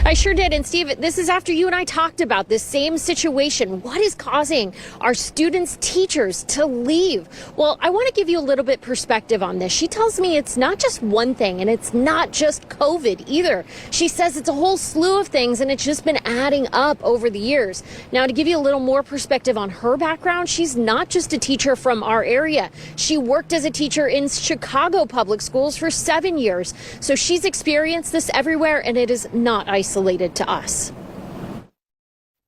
I sure did. And Steve, this is after you and I talked about this same situation. What is causing our students' teachers to leave? Well, I want to give you a little bit perspective on this. She tells me it's not just one thing, and it's not just COVID either. She says it's a whole slew of things, and it's just been adding up over the years. Now, to give you a little more perspective on her background, she's not just a teacher from our area. She worked as a teacher in Chicago public schools for 7 years. So she's experienced this everywhere, and it is not isolated to us.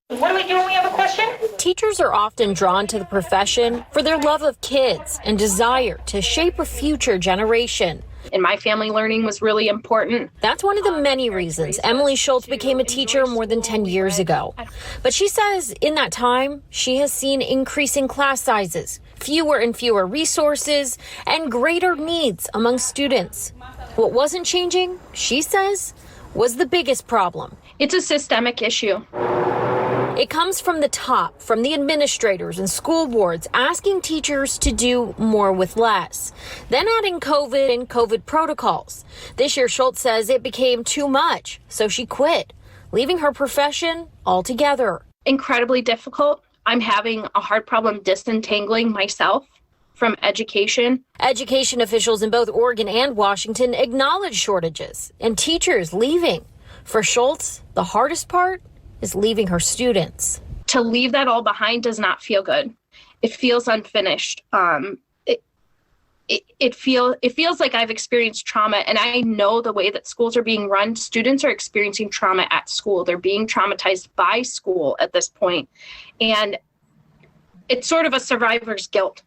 What do we do when we have a question? Teachers are often drawn to the profession for their love of kids and desire to shape a future generation. In my family, learning was really important. That's one of the many reasons Emily Shultz became a teacher more than 10 years ago. But she says in that time, she has seen increasing class sizes, fewer and fewer resources, and greater needs among students. What wasn't changing, she says, was the biggest problem. It's a systemic issue. It comes from the top, from the administrators and school boards asking teachers to do more with less. Then adding COVID and COVID protocols. This year, Schultz says it became too much, so she quit, leaving her profession altogether. Incredibly difficult. I'm having a hard problem disentangling myself from education. Education officials in both Oregon and Washington acknowledge shortages and teachers leaving. For Schultz, the hardest part is leaving her students. To leave that all behind does not feel good. It feels unfinished. It feels like I've experienced trauma, and I know the way that schools are being run. Students are experiencing trauma at school. They're being traumatized by school at this point, and it's sort of a survivor's guilt.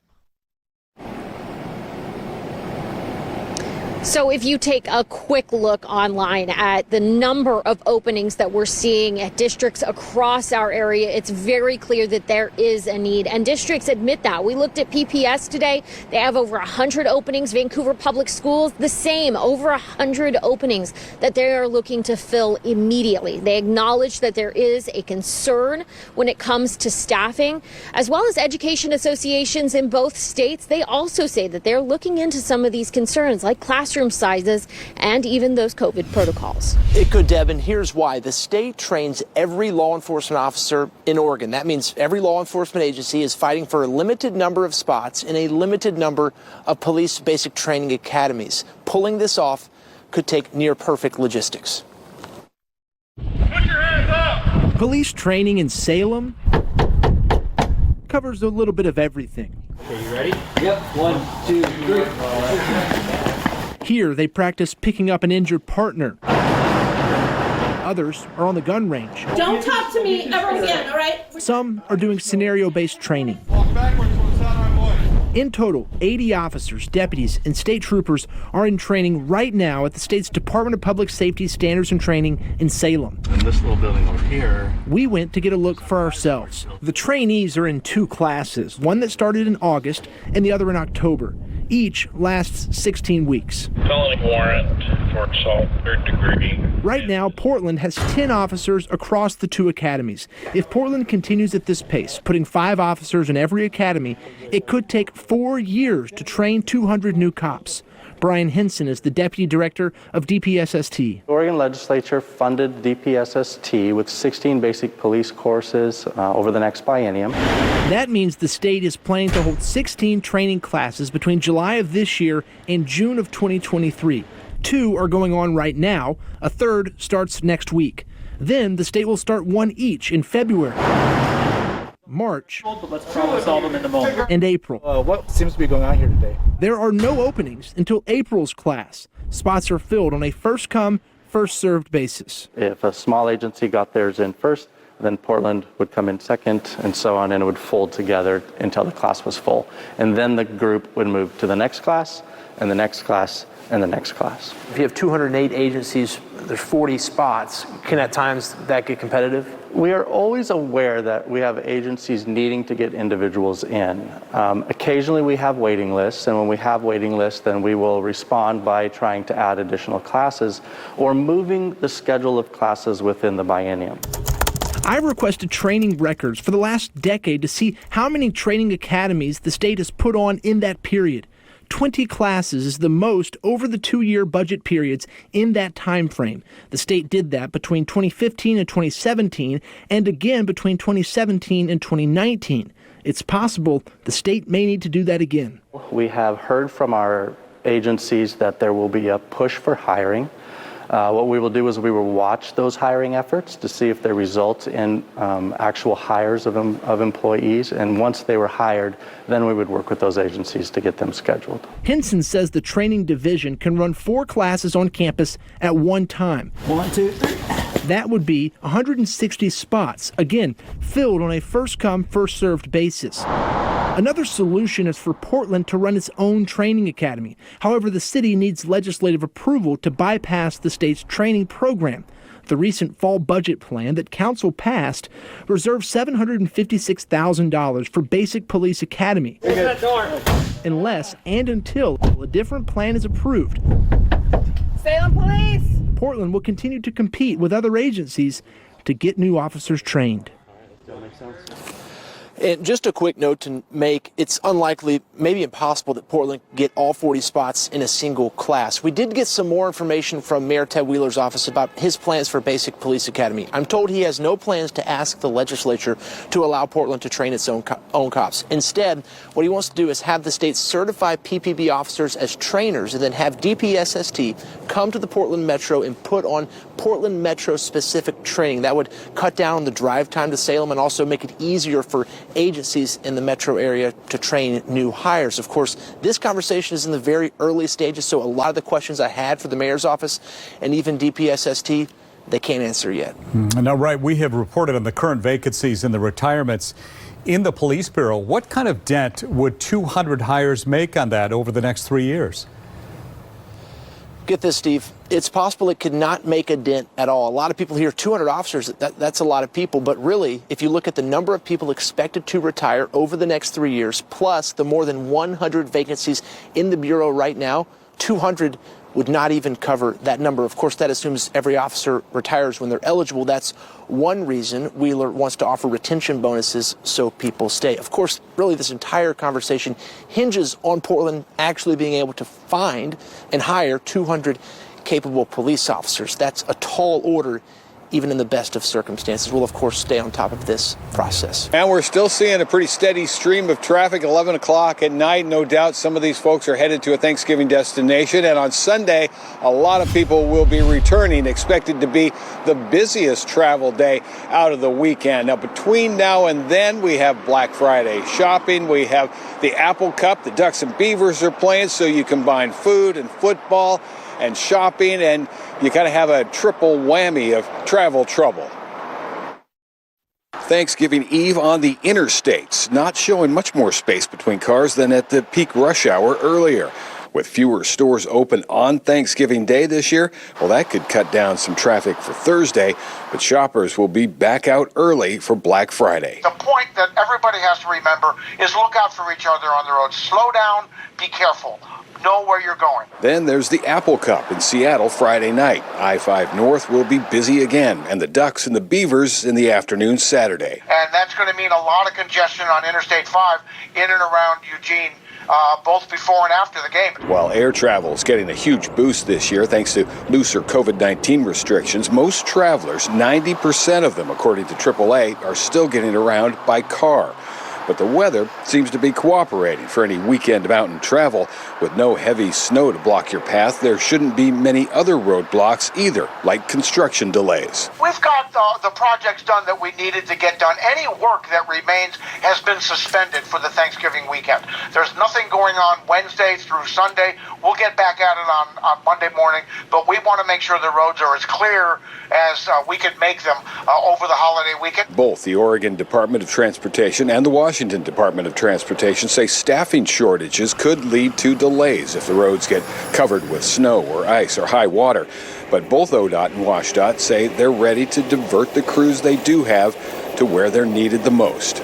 So if you take a quick look online at the number of openings that we're seeing at districts across our area, it's very clear that there is a need. And districts admit that. We looked at PPS today. They have over 100 openings. Vancouver Public Schools, the same, over 100 openings that they are looking to fill immediately. They acknowledge that there is a concern when it comes to staffing, as well as education associations in both states. They also say that they're looking into some of these concerns, like classroom sizes and even those COVID protocols. It could, Deb, and here's why. The state trains every law enforcement officer in Oregon. That means every law enforcement agency is fighting for a limited number of spots in a limited number of police basic training academies. Pulling this off could take near perfect logistics. Put your hands up! Police training in Salem covers a little bit of everything. Okay, you ready? Yep. 1, 2, 3. Here, they practice picking up an injured partner. Others are on the gun range. Don't talk to me ever again, all right? Some are doing scenario-based training. Walk backwards from the sound of my voice. In total, 80 officers, deputies, and state troopers are in training right now at the state's Department of Public Safety Standards and Training in Salem. In this little building over here. We went to get a look for ourselves. The trainees are in 2 classes, one that started in August and the other in October. Each lasts 16 weeks. Felony warrant for assault, 3rd degree. Right now, Portland has 10 officers across the 2 academies. If Portland continues at this pace, putting 5 officers in every academy, it could take 4 years to train 200 new cops. Brian Henson is the deputy director of DPSST. The Oregon legislature funded DPSST with 16 basic police courses over the next biennium. That means the state is planning to hold 16 training classes between July of this year and June of 2023. 2 are going on right now. A third starts next week. Then the state will start 1 each in February, March, Let's problem solve them in the moment. and April. What seems to be going on here today? There are no openings until April's class. Spots are filled on a first-come, first-served basis. If a small agency got theirs in first, then Portland would come in second, and so on, and it would fold together until the class was full. And then the group would move to the next class, and the next class, and the next class. If you have 208 agencies, there's 40 spots. Can at times that get competitive? We are always aware that we have agencies needing to get individuals in. Occasionally we have waiting lists, and when we have waiting lists, then we will respond by trying to add additional classes or moving the schedule of classes within the biennium. I've requested training records for the last decade to see how many training academies the state has put on in that period. 20 classes is the most over the 2-year budget periods in that time frame. The state did that between 2015 and 2017, and again between 2017 and 2019. It's possible the state may need to do that again. We have heard from our agencies that there will be a push for hiring. What we will do is we will watch those hiring efforts to see if they result in actual hires of employees. And once they were hired, then we would work with those agencies to get them scheduled. Henson says the training division can run 4 classes on campus at one time. 1, 2, 3. That would be 160 spots, again, filled on a first-come, first-served basis. Another solution is for Portland to run its own training academy. However, the city needs legislative approval to bypass the state's training program. The recent fall budget plan that council passed reserves $756,000 for Basic Police Academy. Unless and until a different plan is approved, Salem Police! Portland will continue to compete with other agencies to get new officers trained. And just a quick note to make, it's unlikely, maybe impossible, that Portland get all 40 spots in a single class. We did get some more information from Mayor Ted Wheeler's office about his plans for Basic Police Academy. I'm told he has no plans to ask the legislature to allow Portland to train its own cops. Instead, what he wants to do is have the state certify PPB officers as trainers and then have DPSST come to the Portland Metro and put on Portland Metro specific training. That would cut down on the drive time to Salem and also make it easier for agencies in the metro area to train new hires. Of course, this conversation is in the very early stages, so a lot of the questions I had for the mayor's office and even DPSST, they can't answer yet. Now, right, we have reported on the current vacancies and the retirements in the police bureau. What kind of dent would 200 hires make on that over the next 3 years? Get this, Steve. It's possible it could not make a dent at all. A lot of people hear 200 officers. That's a lot of people. But really, if you look at the number of people expected to retire over the next 3 years, plus the more than 100 vacancies in the bureau right now, 200 would not even cover that number. Of course, that assumes every officer retires when they're eligible. That's one reason Wheeler wants to offer retention bonuses so people stay. Of course, really this entire conversation hinges on Portland actually being able to find and hire 200 capable police officers. That's a tall order, even in the best of circumstances. We'll, of course, stay on top of this process. And we're still seeing a pretty steady stream of traffic, 11 o'clock at night. No doubt some of these folks are headed to a Thanksgiving destination. And on Sunday, a lot of people will be returning, expected to be the busiest travel day out of the weekend. Now, between now and then, we have Black Friday shopping. We have the Apple Cup. The Ducks and Beavers are playing, so you combine food and football and shopping, and you kind of have a triple whammy of travel trouble. Thanksgiving Eve on the interstates, not showing much more space between cars than at the peak rush hour earlier. With fewer stores open on Thanksgiving Day this year, well, that could cut down some traffic for Thursday, but shoppers will be back out early for Black Friday. The point that everybody has to remember is look out for each other on the road. Slow down, be careful. Know where you're going. Then there's the Apple Cup in Seattle Friday night. I-5 North will be busy again, and the Ducks and the Beavers in the afternoon Saturday. And that's going to mean a lot of congestion on Interstate 5 in and around Eugene, both before and after the game. While air travel is getting a huge boost this year thanks to looser COVID-19 restrictions, most travelers, 90% of them, according to AAA, are still getting around by car. But the weather seems to be cooperating for any weekend mountain travel. With no heavy snow to block your path, there shouldn't be many other roadblocks either, like construction delays. We've got the projects done that we needed to get done. Any work that remains has been suspended for the Thanksgiving weekend. There's nothing going on Wednesday through Sunday. We'll get back at it on Monday morning, but we want to make sure the roads are as clear as we can make them over the holiday weekend. Both the Oregon Department of Transportation and the Washington Department of Transportation say staffing shortages could lead to delays if the roads get covered with snow or ice or high water. But both ODOT and WashDOT say they're ready to divert the crews they do have to where they're needed the most.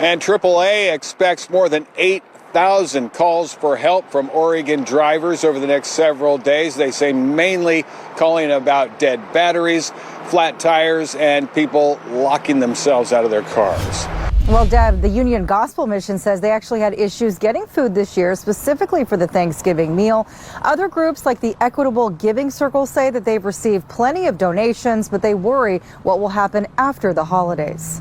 And AAA expects more than 8,000 calls for help from Oregon drivers over the next several days. They say mainly calling about dead batteries, flat tires, and people locking themselves out of their cars. Well, Deb, the Union Gospel Mission says they actually had issues getting food this year, specifically for the Thanksgiving meal. Other groups like the Equitable Giving Circle say that they've received plenty of donations, but they worry what will happen after the holidays.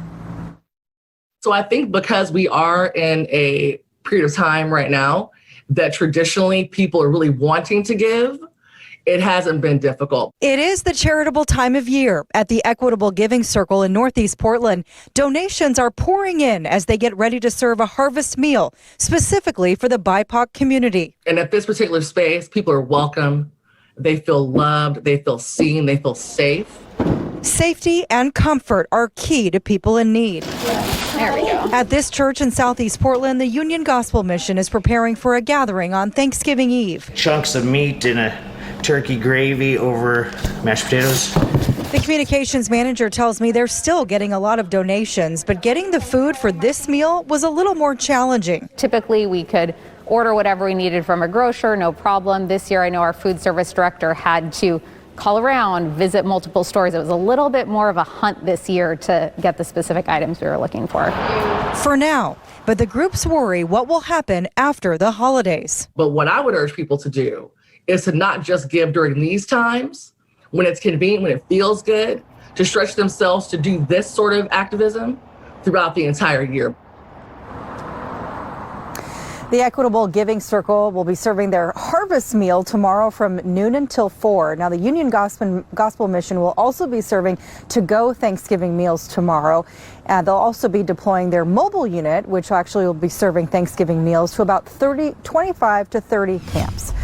So I think because we are in a period of time right now that traditionally people are really wanting to give, it hasn't been difficult. It is the charitable time of year at the Equitable Giving Circle in Northeast Portland. Donations are pouring in as they get ready to serve a harvest meal, specifically for the BIPOC community. And at this particular space, people are welcome. They feel loved, they feel seen, they feel safe. Safety and comfort are key to people in need. There we go. At this church in Southeast Portland, the Union Gospel Mission is preparing for a gathering on Thanksgiving Eve. Chunks of meat in a turkey gravy over mashed potatoes. The communications manager tells me they're still getting a lot of donations, but getting the food for this meal was a little more challenging. Typically, we could order whatever we needed from a grocer, no problem. This year, I know our food service director had to call around, visit multiple stores. It was a little bit more of a hunt this year to get the specific items we were looking for. For now, but the groups worry what will happen after the holidays. But what I would urge people to do is to not just give during these times, when it's convenient, when it feels good, to stretch themselves to do this sort of activism throughout the entire year. The Equitable Giving Circle will be serving their harvest meal tomorrow from noon until 4. Now, the Union Gospel Mission will also be serving to-go Thanksgiving meals tomorrow. They'll also be deploying their mobile unit, which actually will be serving Thanksgiving meals to about 25 to 30 camps.